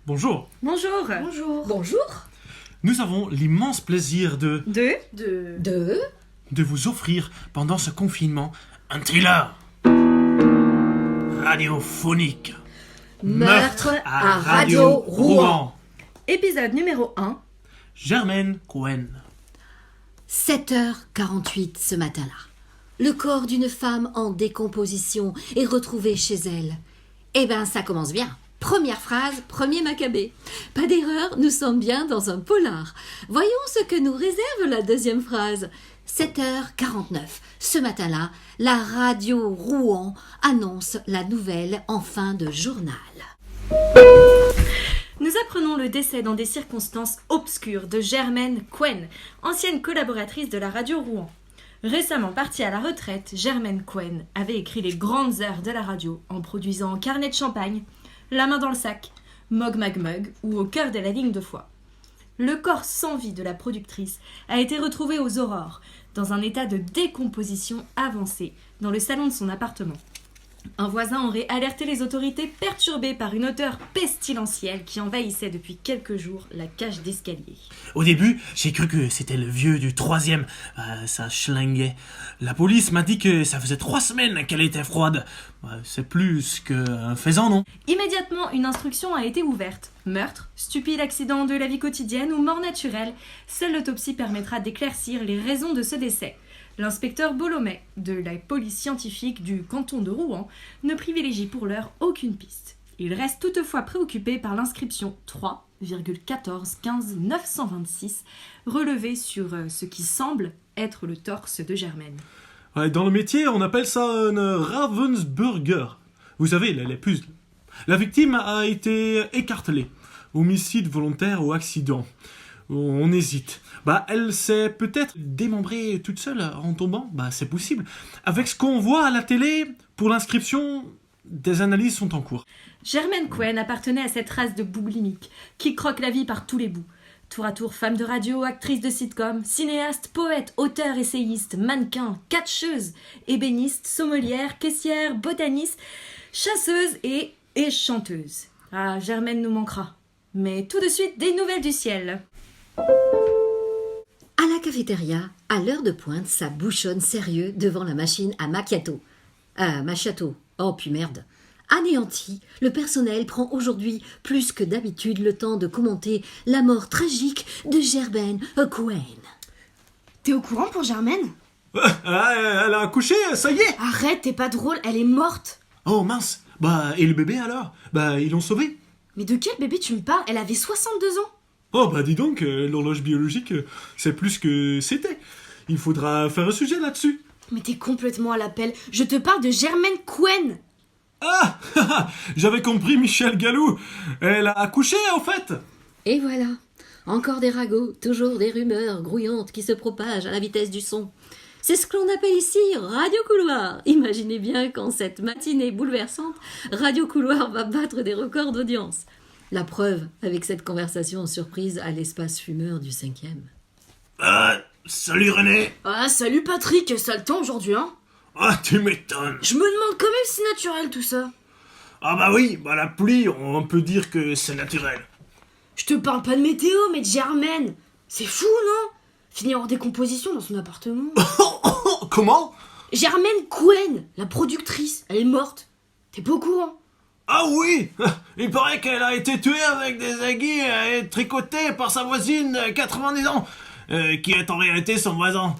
Bonjour. Bonjour. Bonjour. Bonjour. Nous avons l'immense plaisir de vous offrir, pendant ce confinement, un thriller radiophonique. Meurtre à Radio Rouen. Épisode numéro 1. Germaine Cohen. 7h48 ce matin-là. Le corps d'une femme en décomposition est retrouvé chez elle. Eh ben, ça commence bien. Première phrase, premier macabée. Pas d'erreur, nous sommes bien dans un polar. Voyons ce que nous réserve la deuxième phrase. 7h49. Ce matin-là, la radio Rouen annonce la nouvelle en fin de journal. Nous apprenons le décès dans des circonstances obscures de Germaine Cohen, ancienne collaboratrice de la radio Rouen. Récemment partie à la retraite, Germaine Cohen avait écrit les grandes heures de la radio en produisant Carnet de champagne, La main dans le sac, Mog Mag Mug ou Au cœur de la ligne de foie. Le corps sans vie de la productrice a été retrouvé aux aurores, dans un état de décomposition avancée, dans le salon de son appartement. Un voisin aurait alerté les autorités perturbées par une odeur pestilentielle qui envahissait depuis quelques jours la cage d'escalier. Au début, j'ai cru que c'était le vieux du 3e. Ça schlinguait. La police m'a dit que ça faisait 3 semaines qu'elle était froide. C'est plus qu'un faisan, non? Immédiatement, une instruction a été ouverte. Meurtre, stupide accident de la vie quotidienne ou mort naturelle, seule l'autopsie permettra d'éclaircir les raisons de ce décès. L'inspecteur Bolomet, de la police scientifique du canton de Rouen, ne privilégie pour l'heure aucune piste. Il reste toutefois préoccupé par l'inscription 3,1415-926 relevée sur ce qui semble être le torse de Germaine. Ouais, dans le métier, on appelle ça un Ravensburger. Vous savez, les puzzles. La victime a été écartelée. Homicide volontaire ou accident. On hésite. Elle s'est peut-être démembrée toute seule en tombant. C'est possible. Avec ce qu'on voit à la télé, pour l'inscription, des analyses sont en cours. Germaine Cohen appartenait à cette race de boublimiques qui croque la vie par tous les bouts. Tour à tour femme de radio, actrice de sitcom, cinéaste, poète, auteur, essayiste, mannequin, catcheuse, ébéniste, sommelière, caissière, botaniste, chasseuse et chanteuse. Ah, Germaine nous manquera. Mais tout de suite, des nouvelles du ciel. À la cafétéria, à l'heure de pointe, ça bouchonne sérieux devant la machine à macchiato. Macchiato. Oh, puis merde. Anéanti, le personnel prend aujourd'hui plus que d'habitude le temps de commenter la mort tragique de Germaine Cohen. T'es au courant pour Germaine? Elle a accouché, ça y est. Arrête, t'es pas drôle, elle est morte. Oh mince. Et le bébé alors? Ils l'ont sauvé. Mais de quel bébé tu me parles? Elle avait 62 ans. Oh dis donc, l'horloge biologique, c'est plus que c'était. Il faudra faire un sujet là-dessus. Mais t'es complètement à l'appel. Je te parle de Germaine Cohen. Ah j'avais compris Michel Galou. Elle a accouché en fait. Et voilà, encore des ragots, toujours des rumeurs grouillantes qui se propagent à la vitesse du son. C'est ce que l'on appelle ici Radio Couloir. Imaginez bien qu'en cette matinée bouleversante, Radio Couloir va battre des records d'audience. La preuve avec cette conversation surprise à l'espace fumeur du 5e. Salut René. Ah, salut Patrick, sale temps aujourd'hui, hein? Ah, tu m'étonnes. Je me demande quand même si c'est naturel tout ça. Oui, la pluie, on peut dire que c'est naturel. Je te parle pas de météo, mais de Germaine. C'est fou, non? Finir en décomposition dans son appartement. Comment? Germaine Cohen, la productrice, elle est morte. T'es pas au courant? Ah oui. Il paraît qu'elle a été tuée avec des aiguilles et tricotée par sa voisine de 90 ans, qui est en réalité son voisin.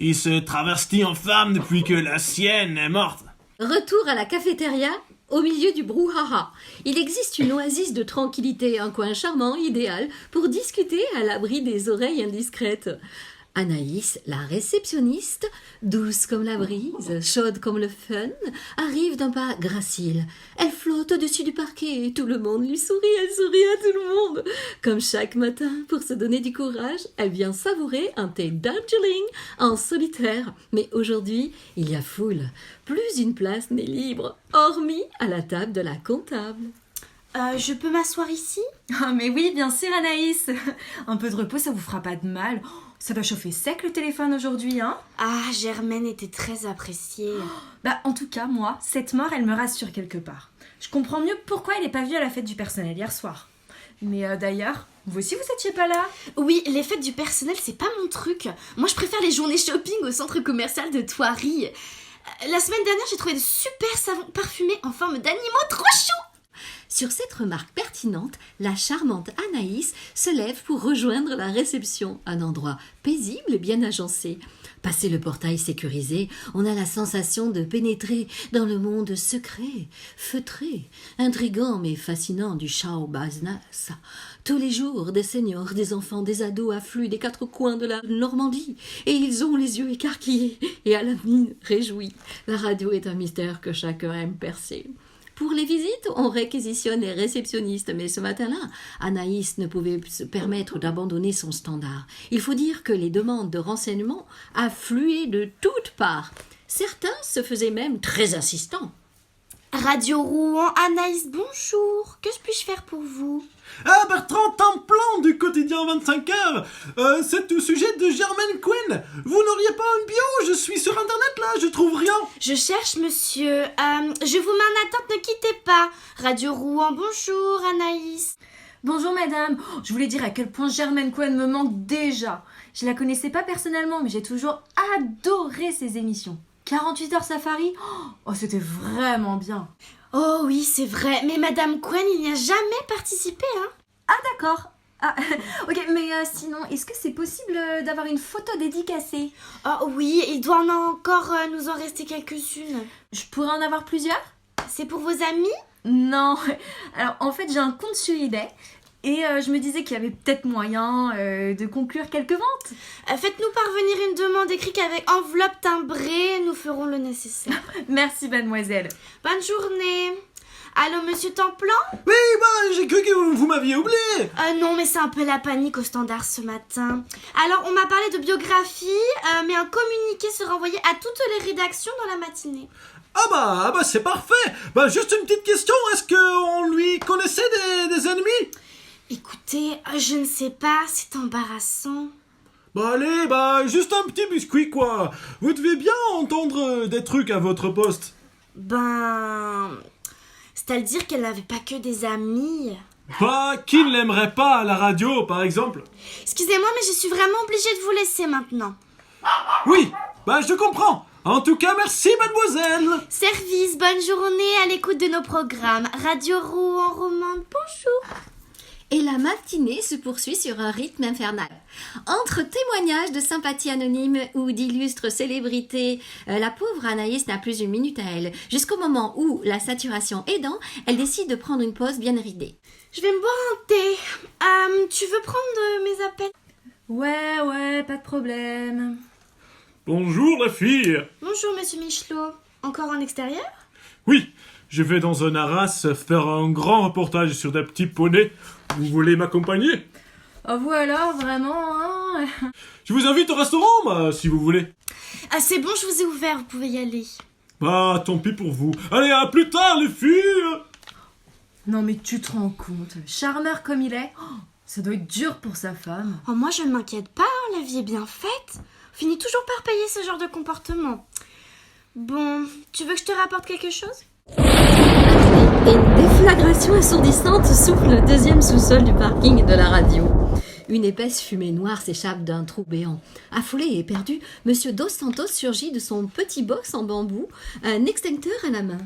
Il se travestit en femme depuis que la sienne est morte. Retour à la cafétéria, au milieu du brouhaha. Il existe une oasis de tranquillité, un coin charmant, idéal, pour discuter à l'abri des oreilles indiscrètes. Anaïs, la réceptionniste, douce comme la brise, chaude comme le fun, arrive d'un pas gracile. Elle flotte au-dessus du parquet et tout le monde lui sourit, elle sourit à tout le monde. Comme chaque matin, pour se donner du courage, elle vient savourer un thé Darjeeling en solitaire. Mais aujourd'hui, il y a foule. Plus une place n'est libre, hormis à la table de la comptable. Je peux m'asseoir ici? Ah mais oui, bien sûr Anaïs. Un peu de repos, ça vous fera pas de mal. Ça doit chauffer sec le téléphone aujourd'hui, hein? Ah, Germaine était très appréciée. En tout cas, moi, cette mort, elle me rassure quelque part. Je comprends mieux pourquoi elle n'est pas venue à la fête du personnel hier soir. Mais d'ailleurs, vous aussi vous étiez pas là? Oui, les fêtes du personnel, c'est pas mon truc. Moi, je préfère les journées shopping au centre commercial de Thoiry. La semaine dernière, j'ai trouvé de super savons parfumés en forme d'animaux trop choux. Sur cette remarque pertinente, la charmante Anaïs se lève pour rejoindre la réception, un endroit paisible et bien agencé. Passé le portail sécurisé, on a la sensation de pénétrer dans le monde secret, feutré, intrigant mais fascinant du show business. Tous les jours, des seniors, des enfants, des ados affluent des quatre coins de la Normandie et ils ont les yeux écarquillés et à la mine réjouie. La radio est un mystère que chacun aime percer. Pour les visites, on réquisitionne les réceptionnistes, mais ce matin-là, Anaïs ne pouvait se permettre d'abandonner son standard. Il faut dire que les demandes de renseignements affluaient de toutes parts. Certains se faisaient même très insistants. Radio Rouen, Anaïs, bonjour. Que puis-je faire pour vous? Ah, Bertrand Templan du quotidien 25 heures. C'est au sujet de Germaine Quinn. Vous n'auriez pas une bio? Je suis sur internet là, je trouve rien. Je cherche, monsieur. Je vous mets en attente, ne quittez pas. Radio Rouen, bonjour, Anaïs. Bonjour madame. Je voulais dire à quel point Germaine Cohen me manque déjà. Je la connaissais pas personnellement, mais j'ai toujours adoré ses émissions. 48 heures safari, oh c'était vraiment bien. Oh oui, c'est vrai. Mais Madame Cohen, il n'y a jamais participé, hein? Ah d'accord. Ah, ok, mais sinon, est-ce que c'est possible d'avoir une photo dédicacée? Oh oui, il doit encore nous en rester quelques-unes. Je pourrais en avoir plusieurs? C'est pour vos amis? Non. Alors en fait, j'ai un compte sur eBay. Et je me disais qu'il y avait peut-être moyen de conclure quelques ventes. Faites-nous parvenir une demande écrite avec enveloppe timbrée, nous ferons le nécessaire. Merci mademoiselle. Bonne journée. Allô, monsieur Templan? Oui, j'ai cru que vous m'aviez oublié. Non, mais c'est un peu la panique au standard ce matin. Alors, on m'a parlé de biographie, mais un communiqué sera envoyé à toutes les rédactions dans la matinée. Ah bah c'est parfait. Juste une petite question, est-ce qu'on lui connaissait des ennemis? Écoutez, je ne sais pas, c'est embarrassant. Allez, juste un petit biscuit quoi. Vous devez bien entendre des trucs à votre poste. C'est-à-dire qu'elle n'avait pas que des amis. Qui ne l'aimerait pas à la radio, par exemple? Excusez-moi, mais je suis vraiment obligée de vous laisser maintenant. Oui, je comprends. En tout cas, merci mademoiselle. Service, bonne journée à l'écoute de nos programmes. Radio Rouen Romande, bonjour. Et la matinée se poursuit sur un rythme infernal. Entre témoignages de sympathie anonyme ou d'illustres célébrités, la pauvre Anaïs n'a plus une minute à elle. Jusqu'au moment où, la saturation aidant, elle décide de prendre une pause bien ridée. Je vais me boire un thé. Tu veux prendre mes appels? Ouais, pas de problème. Bonjour la fille. Bonjour monsieur Michelot. Encore en extérieur? Oui, je vais dans un haras faire un grand reportage sur des petits poneys. Vous voulez m'accompagner? Oh vous alors, vraiment, hein? Je vous invite au restaurant, si vous voulez. Ah c'est bon, je vous ai ouvert, vous pouvez y aller. Tant pis pour vous. Allez, à plus tard les filles. Non mais tu te rends compte, charmeur comme il est, ça doit être dur pour sa femme. Oh moi je ne m'inquiète pas, la vie est bien faite. On finit toujours par payer ce genre de comportement. Bon, tu veux que je te rapporte quelque chose? Et une déflagration assourdissante souffle le deuxième sous-sol du parking de la radio. Une épaisse fumée noire s'échappe d'un trou béant. Affolé et éperdu, Monsieur Dos Santos surgit de son petit box en bambou, un extincteur à la main.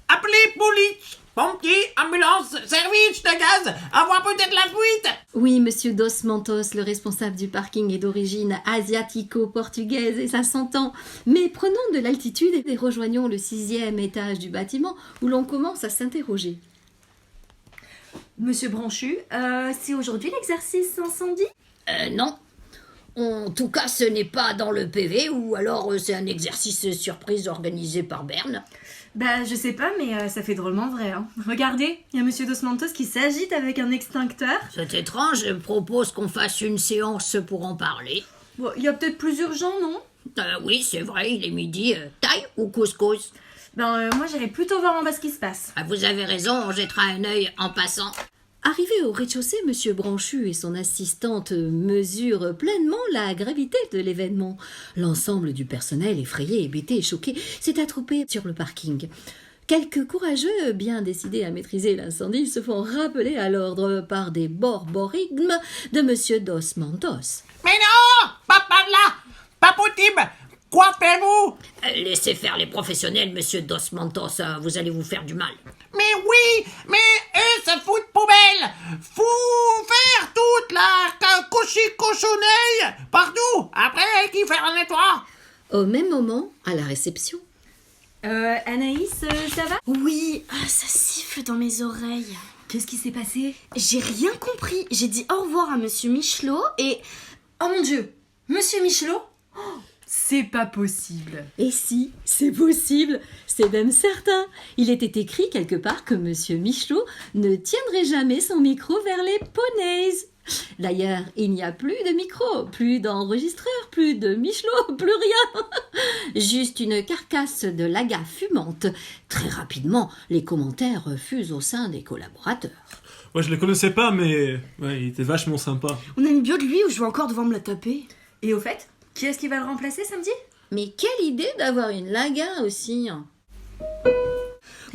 Appelez police, pompiers, ambulance, service de gaz, avoir peut-être la fuite. Oui, Monsieur Dos Mantos, le responsable du parking, est d'origine asiatico-portugaise et ça s'entend. Mais prenons de l'altitude et rejoignons le 6e étage du bâtiment où l'on commence à s'interroger. Monsieur Branchu, c'est aujourd'hui l'exercice incendie? Non. En tout cas, ce n'est pas dans le PV, ou alors c'est un exercice surprise organisé par Berne. Je sais pas, mais ça fait drôlement vrai, hein. Regardez, il y a Monsieur Dos Mantos qui s'agite avec un extincteur. C'est étrange, je propose qu'on fasse une séance pour en parler. Bon, il y a peut-être plus urgent, non? Oui, c'est vrai, il est midi. Taille ou couscous? Moi j'irai plutôt voir en bas ce qui se passe. Vous avez raison, on jettera un œil en passant. Arrivé au rez-de-chaussée, Monsieur Branchu et son assistante mesurent pleinement la gravité de l'événement. L'ensemble du personnel, effrayé, hébété et choqué, s'est attroupé sur le parking. Quelques courageux, bien décidés à maîtriser l'incendie, se font rappeler à l'ordre par des borborigmes de Monsieur Dos Mantos. Mais non, pas par là. Pas possible. Quoi faites-vous? Laissez faire les professionnels, monsieur Dos Mantos, vous allez vous faire du mal. Mais oui, mais eux se foutent poubelle. Faut faire toute la cochonnerie partout. Après, qui fait le nettoie? Au même moment, à la réception, Anaïs, ça va? Oui, ça siffle dans mes oreilles. Qu'est-ce qui s'est passé? J'ai rien compris. J'ai dit au revoir à Monsieur Michelot et... Oh mon Dieu! Monsieur Michelot? Oh, c'est pas possible. et si, c'est possible, c'est même certain. Il était écrit quelque part que Monsieur Michelot ne tiendrait jamais son micro vers les poneys. D'ailleurs, il n'y a plus de micro, plus d'enregistreur, plus de Michelot, plus rien. Juste une carcasse de laga fumante. Très rapidement, les commentaires fusent au sein des collaborateurs. Ouais, je le connaissais pas, mais ouais, il était vachement sympa. On a une bio de lui ou je vais encore devoir me la taper? Et au fait, qui est-ce qui va le remplacer samedi? Mais quelle idée d'avoir une laga aussi.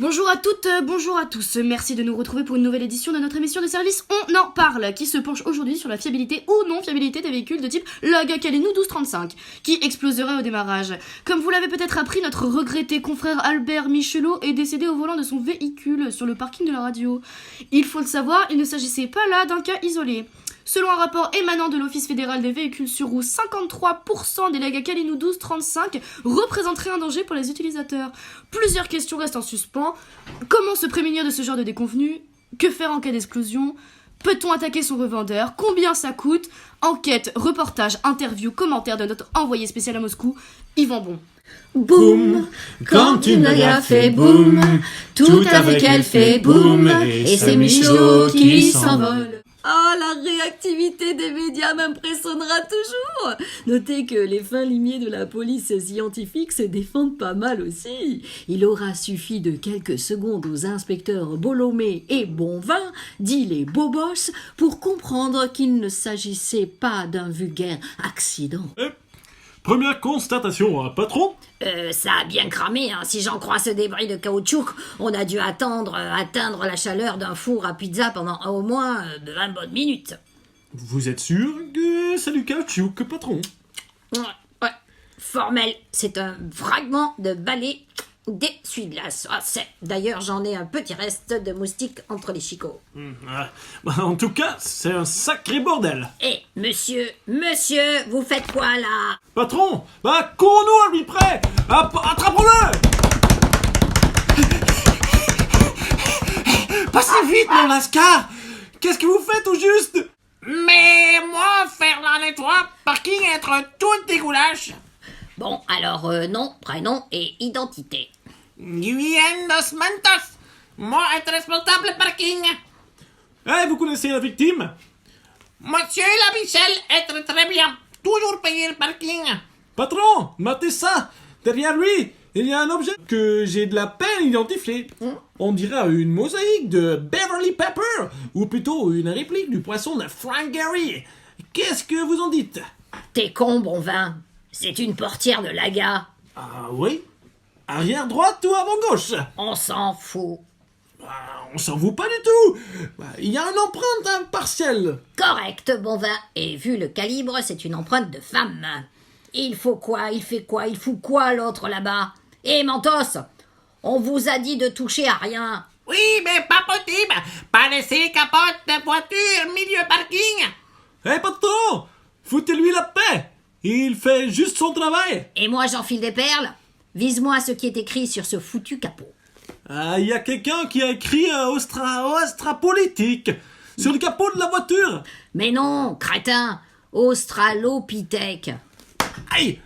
Bonjour à toutes, bonjour à tous. Merci de nous retrouver pour une nouvelle édition de notre émission de service On en parle, qui se penche aujourd'hui sur la fiabilité ou non fiabilité des véhicules de type Laga Calenu 1235, qui exploserait au démarrage. Comme vous l'avez peut-être appris, notre regretté confrère Albert Michelot est décédé au volant de son véhicule sur le parking de la radio. Il faut le savoir, il ne s'agissait pas là d'un cas isolé. Selon un rapport émanant de l'Office fédéral des véhicules sur roue, 53% des Laga Calinu 1235 représenteraient un danger pour les utilisateurs. Plusieurs questions restent en suspens. Comment se prémunir de ce genre de déconvenus? Que faire en cas d'explosion? Peut-on attaquer son revendeur? Combien ça coûte? Enquête, reportage, interview, commentaire de notre envoyé spécial à Moscou, Yvan Bon. Boum, quand une laga fait boum, tout avec elle fait boum, et c'est Michelot qui s'envole. Ah, la réactivité des médias m'impressionnera toujours. Notez que les fins limiers de la police scientifique se défendent pas mal aussi. Il aura suffi de quelques secondes aux inspecteurs Bolomé et Bonvin, dit les bobos, pour comprendre qu'il ne s'agissait pas d'un vulgaire accident. Première constatation, patron. Ça a bien cramé, hein. Si j'en crois ce débris de caoutchouc, on a dû atteindre la chaleur d'un four à pizza pendant au moins 20 bonnes minutes. Vous êtes sûr que c'est du caoutchouc, patron? Ouais. Formel, c'est un fragment de balai d'essuie-glace. D'ailleurs, j'en ai un petit reste de moustique entre les chicots. En tout cas, c'est un sacré bordel. Eh, monsieur, vous faites quoi là? Patron, courons-nous à lui près. Attrapons-le. Passez vite, mon lascar. Qu'est-ce que vous faites au juste? Mais moi, faire la nettoie, parking, être tout dégoulache. Bon, alors, nom, prénom et identité. Guillaume Dos Mantos. Moi, être responsable parking. Vous connaissez la victime? Monsieur Labichel, être très bien. Toujours payer le parking. Patron, matez ça. Derrière lui, il y a un objet que j'ai de la peine à identifier. On dirait une mosaïque de Beverly Pepper, ou plutôt une réplique du poisson de Frank Gehry. Qu'est-ce que vous en dites? T'es con, bon vin. C'est une portière de Laga. Ah oui? Arrière droite ou avant gauche? On s'en fout. On s'en fout pas du tout. Il y a une empreinte partielle. Correct, bon vin. Et vu le calibre, c'est une empreinte de femme. Il faut quoi? Il fait quoi? Il fout quoi l'autre là-bas? Eh, Mentos, on vous a dit de toucher à rien. Oui, mais pas possible. Pas laisser capote de voiture milieu parking. Patron, foutez-lui la paix. Il fait juste son travail. Et moi, j'enfile des perles? Vise-moi ce qui est écrit sur ce foutu capot. Il y a quelqu'un qui a écrit Ostra politique sur le capot de la voiture. Mais non, crétin, Australopithèque. Aïe.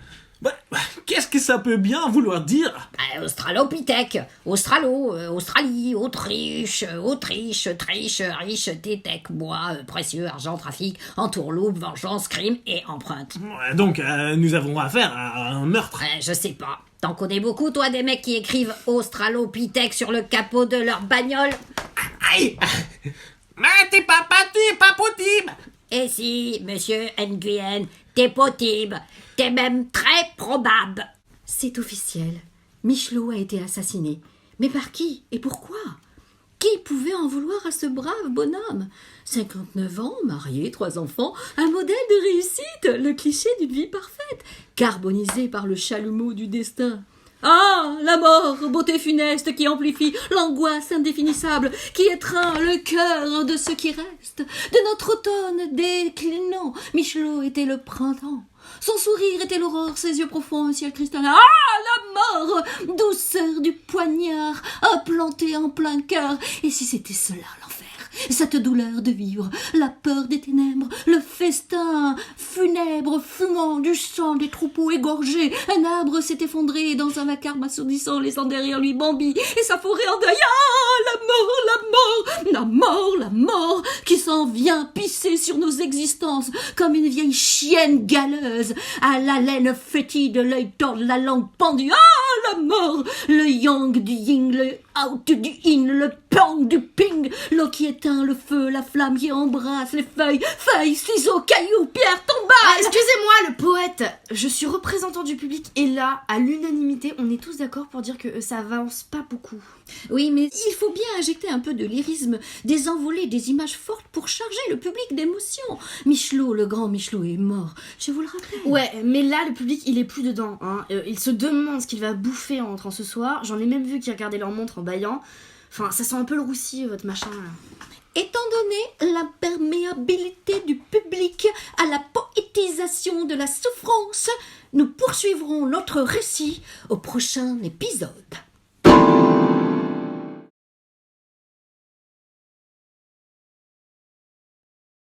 Qu'est-ce que ça peut bien vouloir dire? Australopithèque, Australie, Autriche, triche, riche, tétèque, bois, précieux, argent, trafic, entourloupe, vengeance, crime et empreinte. Donc, nous avons affaire à un meurtre. Je sais pas. T'en connais beaucoup, toi, des mecs qui écrivent Australopithèque sur le capot de leur bagnole? Aïe. Mais t'es pas possible. Et si, monsieur Nguyen, t'es possible, t'es même très probable. C'est officiel. Michelot a été assassiné. Mais par qui et pourquoi? Qui pouvait en vouloir à ce brave bonhomme? 59 ans, marié, 3 enfants, un modèle de réussite, le cliché d'une vie parfaite, carbonisé par le chalumeau du destin. Ah, la mort, beauté funeste qui amplifie l'angoisse indéfinissable, qui étreint le cœur de ce qui reste. De notre automne déclinant, Michelot était le printemps. Son sourire était l'aurore, ses yeux profonds, un ciel cristallin. Ah, la mort, douceur du poignard, implanté en plein cœur. Et si c'était cela, l'enfer? Cette douleur de vivre, la peur des ténèbres, le festin funèbre fumant du sang des troupeaux égorgés. Un arbre s'est effondré dans un vacarme assourdissant, laissant derrière lui Bambi et sa forêt en deuil. Ah, la mort, la mort, la mort, la mort, qui s'en vient pisser sur nos existences comme une vieille chienne galeuse, à la laine fétide, l'œil tordu, la langue pendue. Ah, la mort, le yang du yin, le out du yin, le pang du ping, l'eau qui éteint le feu, la flamme qui embrasse les feuilles, ciseaux, cailloux, pierres, tombales. Excusez-moi, le poète, je suis représentant du public et là, à l'unanimité, on est tous d'accord pour dire que ça avance pas beaucoup. Oui, mais il faut bien injecter un peu de lyrisme, des envolées, des images fortes pour charger le public d'émotions. Michelot, le grand Michelot est mort, je vous le rappelle. Ouais, mais là, le public, il est plus dedans. Hein. Il se demande ce qu'il va bouffer en rentrant ce soir. J'en ai même vu qui regardaient leur montre en bâillant. Enfin, ça sent un peu le roussi, votre machin, là. Étant donné l'imperméabilité du public à la poétisation de la souffrance, nous poursuivrons notre récit au prochain épisode.